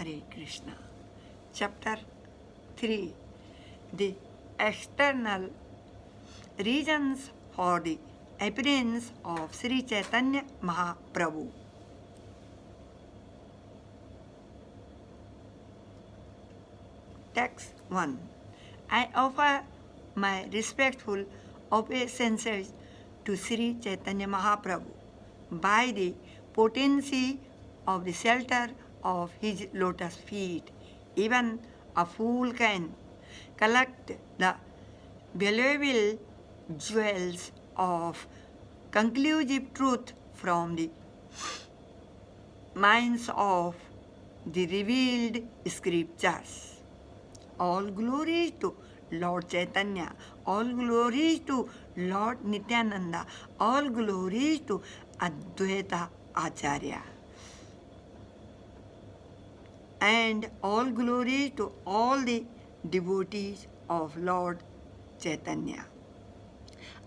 Hare Krishna. Chapter 3. The external reasons for the appearance of Sri Chaitanya Mahaprabhu. Text 1. I offer my respectful obeisances to Sri Chaitanya Mahaprabhu by the potency of the shelter of his lotus feet. Even a fool can collect the valuable jewels of conclusive truth from the minds of the revealed scriptures. All glories to Lord Chaitanya, all glories to Lord Nityananda, all glories to Advaita Acharya, and all glories to all the devotees of Lord Chaitanya.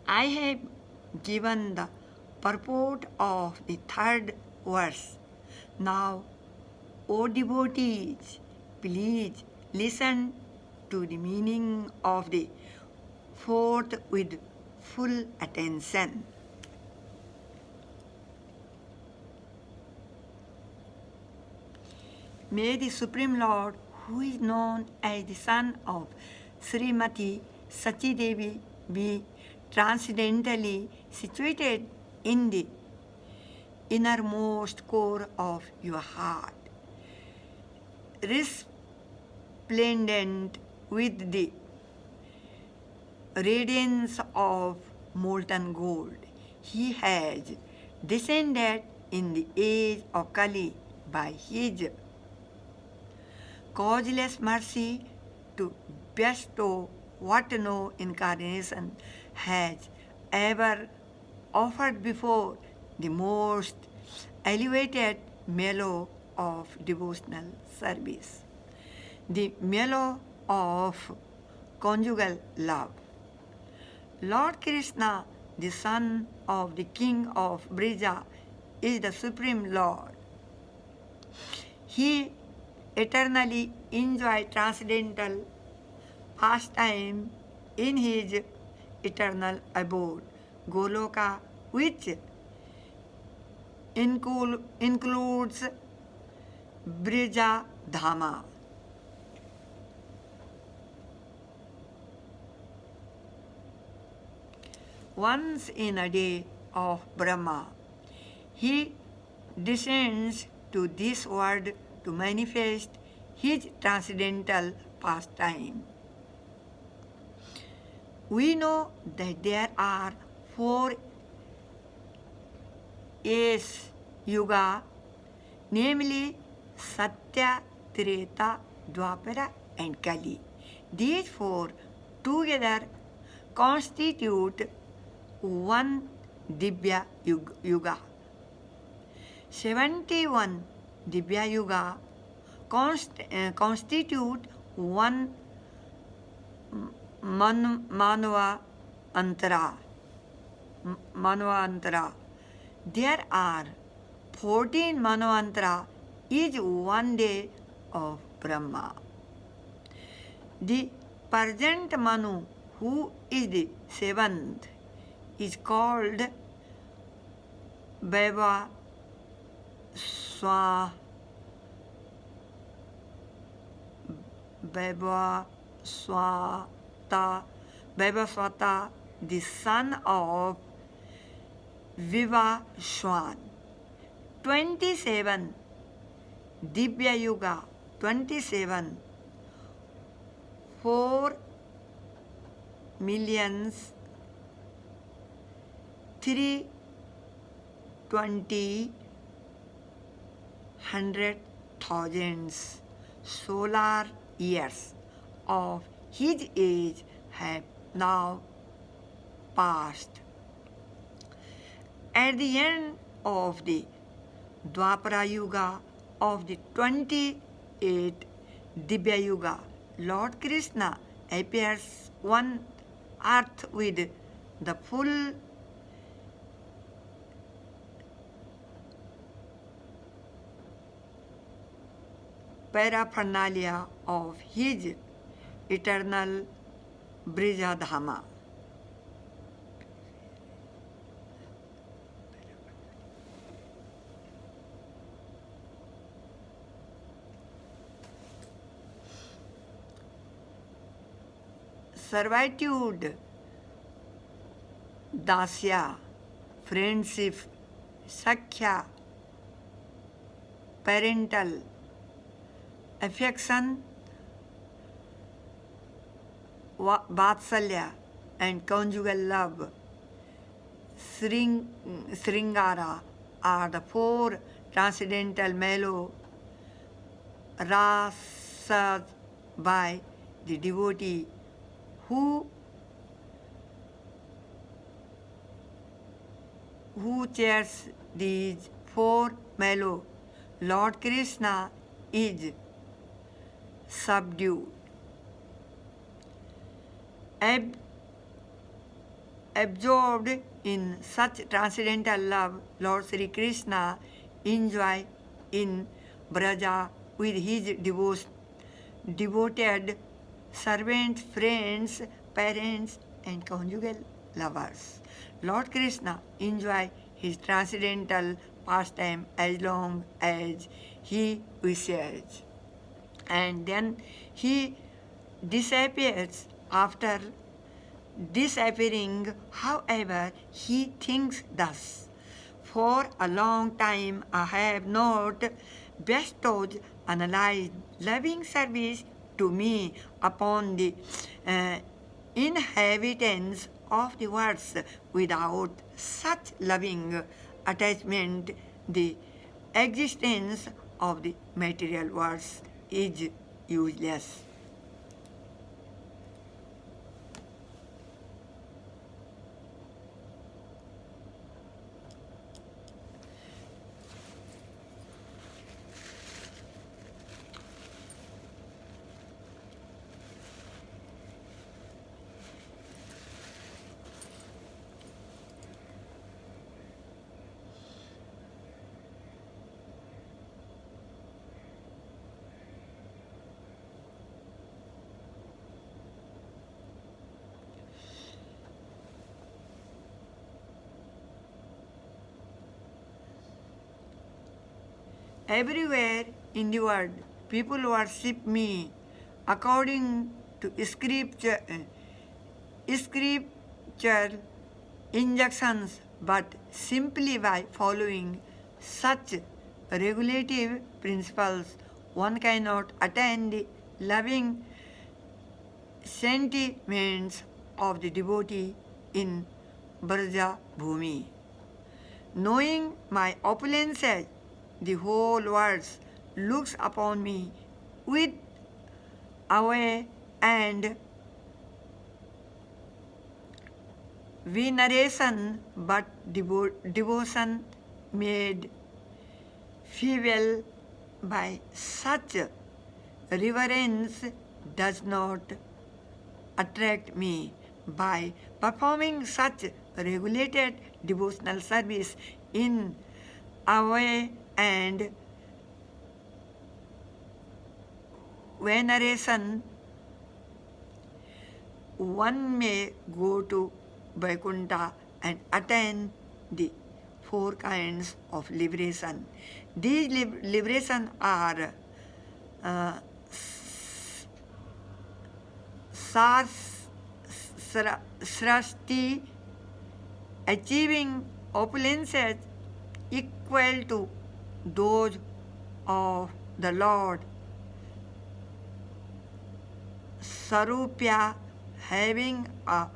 I have given the purport of the third verse. Now, O devotees, please listen to the meaning of the fourth with full attention. May the Supreme Lord, who is known as the son of Srimati Sachi Devi, be transcendentally situated in the innermost core of your heart, resplendent with the radiance of molten gold. He has descended in the age of Kali by his causeless mercy to bestow what no incarnation has ever offered before, the most elevated mellow of devotional service, the mellow of conjugal love. Lord Krishna, the son of the king of Brija, is the Supreme Lord. He eternally enjoys transcendental pastime in his eternal abode, Goloka, which includes Brija Dhama. Once in a day of Brahma, he descends to this world to manifest his transcendental pastime. We know that there are 4 Ace Yuga, namely Satya, Treta, Dwapara and Kali. These 4 together constitute one Divya Yuga. 71 Divya Yuga constitute one Manva Antara. There are 14 Manvantara, each one day of Brahma. The present Manu, who is the 7th, is called Vaivaswata, the son of Vivaswan. 27 Divya Yuga, 27 4 millions 320 hundred thousands solar years of his age have now passed. At the end of the Dwapara Yuga of the 28 Divya Yuga, Lord Krishna appears on earth with the full paraphernalia of his eternal Brijadhama. Servitude, dasya, friendship, sakhya, parental affection, vatsalya, and conjugal love, sringara, are the four transcendental mellow rasas by the devotee who chairs these four mellow. Lord Krishna is subdued, absorbed in such transcendental love. Lord Sri Krishna enjoys in Braja with his devoted servants, friends, parents, and conjugal lovers. Lord Krishna enjoys his transcendental pastime as long as he wishes, and then he disappears. After disappearing, however, he thinks thus: for a long time I have not bestowed analyzed loving service to me upon the inhabitants of the world. Without such loving attachment, the existence of the material world is useless. Everywhere in the world, people worship me according to scripture injunctions, but simply by following such regulative principles, one cannot attain the loving sentiments of the devotee in Braja Bhumi. Knowing my opulences, the whole world looks upon me with awe and veneration, but devotion made feeble by such reverence does not attract me. By performing such regulated devotional service in awe and veneration, one may go to Vaikuntha and attain the four kinds of liberation. These liberation are srasti, achieving opulences equal to those of the Lord; Sarupya, having a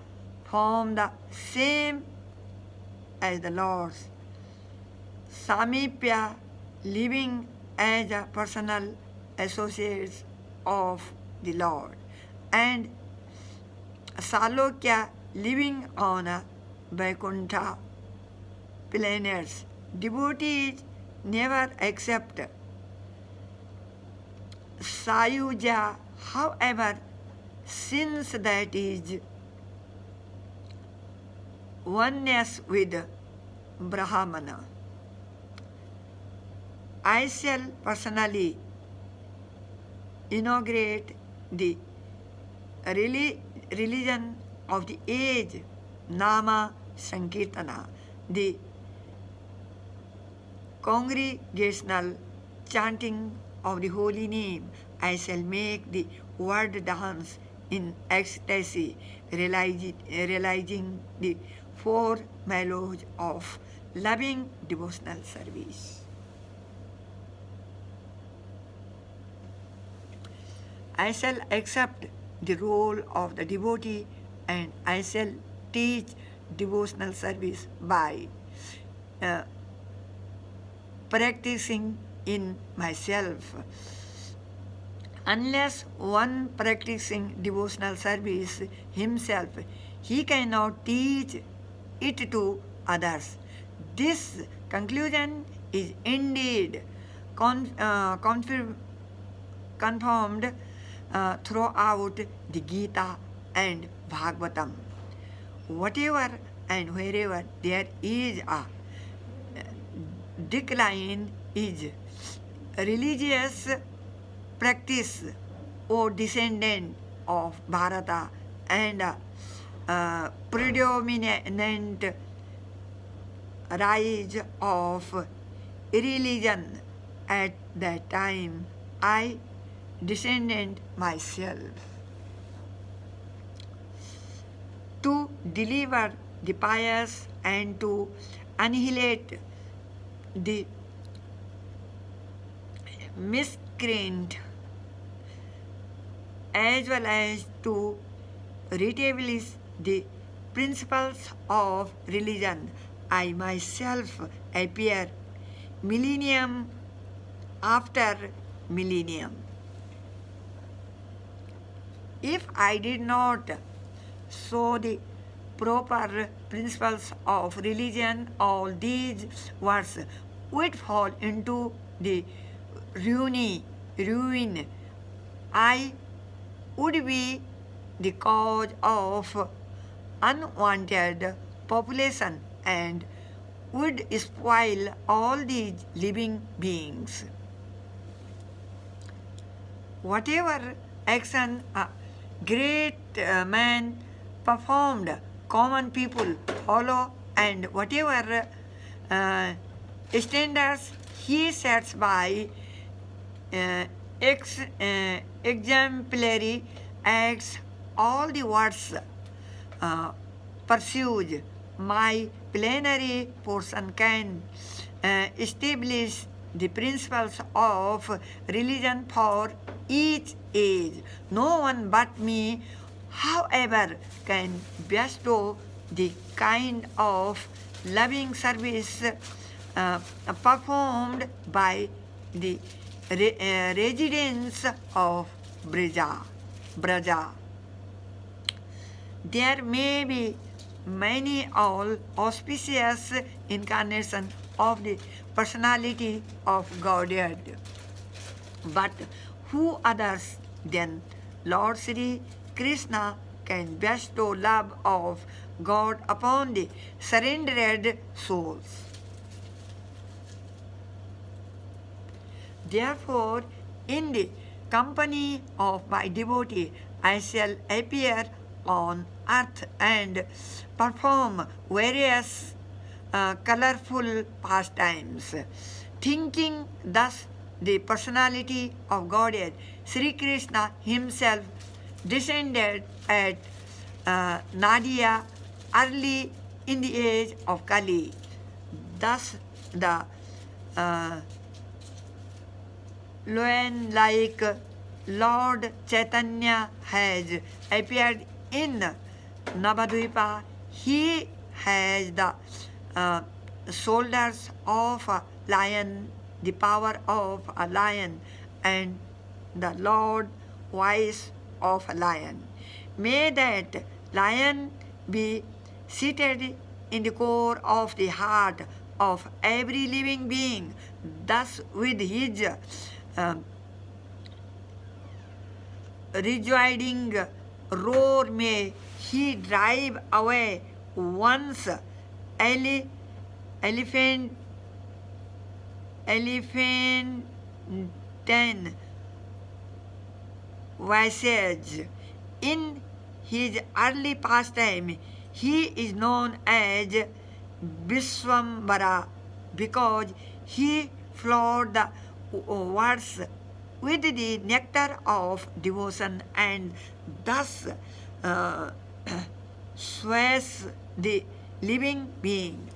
form the same as the Lord's; Samipya, living as a personal associate of the Lord; and Salokya, living on a Vaikuntha planet. Devotees never accept Sayuja, however, since that is oneness with Brahmana. I shall personally inaugurate the religion of the age, Nama Sankirtana, the congregational chanting of the holy name. I shall make the world dance in ecstasy, realizing the four melodies of loving devotional service. I shall accept the role of the devotee and I shall teach devotional service by uh, practicing in myself. Unless one practicing devotional service himself, he cannot teach it to others. This conclusion is indeed confirmed throughout the Gita and Bhagavatam. Whatever and wherever there is a decline is religious practice or descendant of Bharata and predominant rise of religion at that time, I descendant myself to deliver the pious and to annihilate the miscreant as well as to reestablish the principles of religion. I myself appear millennium after millennium. If I did not show the proper principles of religion, all these words would fall into the ruin. I would be the cause of unwanted population and would spoil all these living beings. Whatever action a great man performed, common people follow, and whatever standards he sets by exemplary acts, all the words pursued. My plenary portion can establish the principles of religion for each age. No one but me, however, can bestow the kind of loving service performed by the residents of Braja. There may be many all auspicious incarnations of the personality of Godhead, but who others than Lord Sri Krishna can bestow love of God upon the surrendered souls? Therefore, in the company of my devotee, I shall appear on earth and perform various colorful pastimes. Thinking thus the personality of Godhead, Sri Krishna himself descended at Nadia early in the age of Kali. Thus the lion-like Lord Chaitanya has appeared in Navadvipa. He has the shoulders of a lion, the power of a lion, and the Lord voice of a lion. May that lion be seated in the core of the heart of every living being. Thus, with his rejoicing roar, may he drive away once elephant visage. In his early pastime, he is known as Vishwambara because he flowed the words with the nectar of devotion and thus uh, sways the living being.